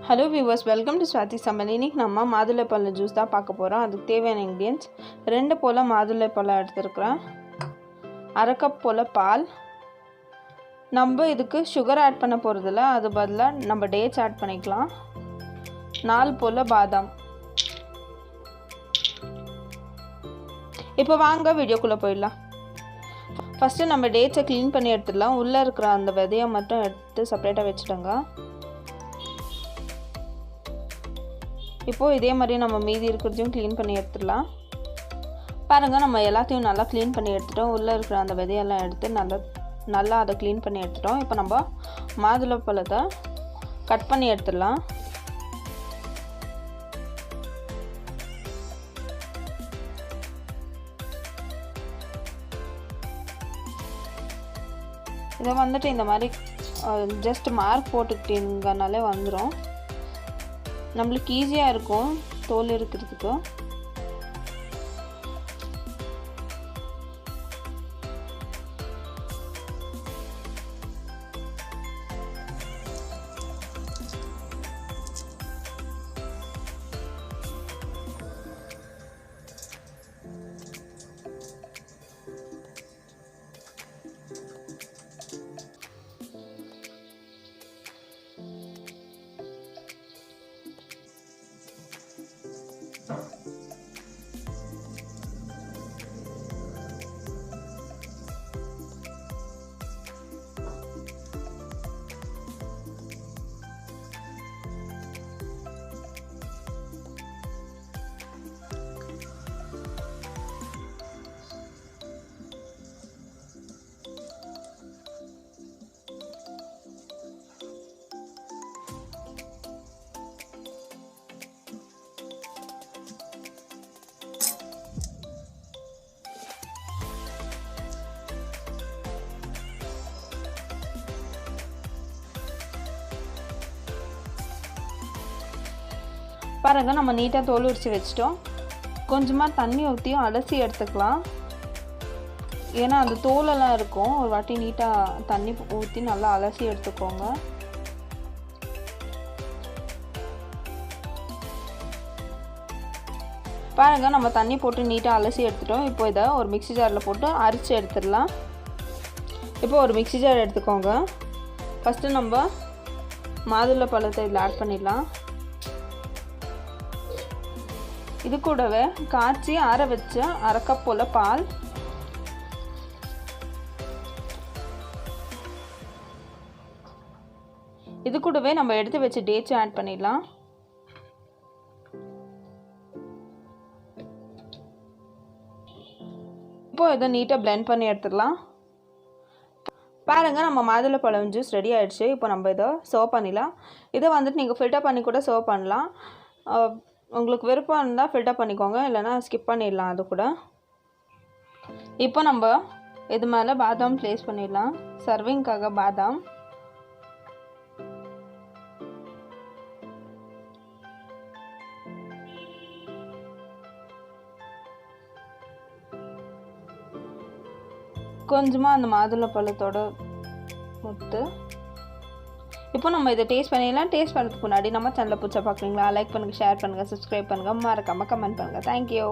Hello viewers, welcome to Swathi samayal. இன்னைக்கு நம்ம மாதுளை ஜூஸ் தான் பார்க்க போறோம். அதுக்கு தேவையான இன்கிரிடியன்ட்ஸ் 2 போல மாதுளை பழம் எடுத்துக்கிறேன். 1/2 கப் போல பால். நம்ம இதுக்கு சுகர் ஆட் பண்ண போறது இல்ல, அது பதிலா நம்ம டேட்ஸ் ஆட் பண்ணிக்கலாம். 4 போல பாதாம். இப்போ வாங்க வீடியோக்குள்ள போயிடலாம். ஃபர்ஸ்ட் நம்ம டேட்ஸை க்ளீன் பண்ணி எடுத்துடலாம். உள்ள இருக்கிற அந்த விதையை மட்டும் எடுத்து செப்பரேட்டா வெச்சிடுங்க. இப்போ இதே மாதிரி நம்ம மீதி இருக்கிறதையும் க்ளீன் பண்ணி எடுத்துடலாம். பாருங்கள், நம்ம எல்லாத்தையும் நல்லா க்ளீன் பண்ணி எடுத்துட்டோம். உள்ளே இருக்கிற அந்த விதையெல்லாம் எடுத்து நல்லா அதை க்ளீன் பண்ணி எடுத்துட்டோம். இப்போ நம்ம மாதுளை பழத்தை கட் பண்ணி எடுத்துடலாம். இதை வந்துட்டு இந்த மாதிரி ஜஸ்ட் மார்க் போட்டுக்கிட்டீங்கனாலே வந்துடும். நம்மளுக்கு ஈஸியாக இருக்கும் தோல் இருக்கிறதுக்கு. பாருங்க, நம்ம நீட்டாக தோல் உரித்து வச்சிட்டோம். கொஞ்சமாக தண்ணி ஊற்றியும் அலசி எடுத்துக்கலாம். ஏன்னா அந்த தோலெல்லாம் இருக்கும். ஒரு வாட்டி நீட்டாக தண்ணி ஊற்றி நல்லா அலசி எடுத்துக்கோங்க. பாருங்க, நம்ம தண்ணி போட்டு நீட்டாக அலசி எடுத்துட்டோம். இப்போ இதை ஒரு மிக்ஸி ஜாரில் போட்டு அரைச்சி எடுத்துடலாம். இப்போ ஒரு மிக்ஸி ஜார் எடுத்துக்கோங்க. ஃபஸ்ட்டு நம்ம மாதுளை பழத்தை இதில் ஆட் பண்ணிடலாம். இது கூடவே காய்ச்சி ஆற வச்ச 1/2 கப் போல பால், இது கூடவே நம்ம எடுத்து வச்ச டேட்ஸ் ஆட் பண்ணிடலாம். இப்போ இதை நீட்டாக பிளெண்ட் பண்ணி எடுத்துடலாம். பாருங்க, நம்ம மாதுளை பழம் ஜூஸ் ரெடி ஆயிடுச்சு. இப்போ நம்ம இதை சர்வ் பண்ணிடலாம். இதை வந்துட்டு நீங்கள் ஃபில்டர் பண்ணி கூட சர்வ் பண்ணலாம். உங்களுக்கு விருப்பம் இருந்தால் ஃபில்டர் பண்ணிக்கோங்க, இல்லைனா ஸ்கிப் பண்ணிடலாம். அது கூட இப்போ நம்ம இது மேலே பாதாம் ப்ளேஸ் பண்ணிடலாம். சர்விங்காக பாதாம். கொஞ்சமாக அந்த மாதுளை பழத்தோட முத்து. இப்போ நம்ம இதை டேஸ்ட் பண்ணிடலாம். டேஸ்ட் பண்ணுறதுக்கு முன்னாடி நம்ம சேனலை பிடிச்சா பார்க்குறீங்களா, லைக் பண்ணுங்கள், ஷேர் பண்ணுங்கள், சப்ஸ்கிரைப் பண்ணுங்கள், மறக்காமல் கமெண்ட் பண்ணுங்கள். தேங்க்யூ.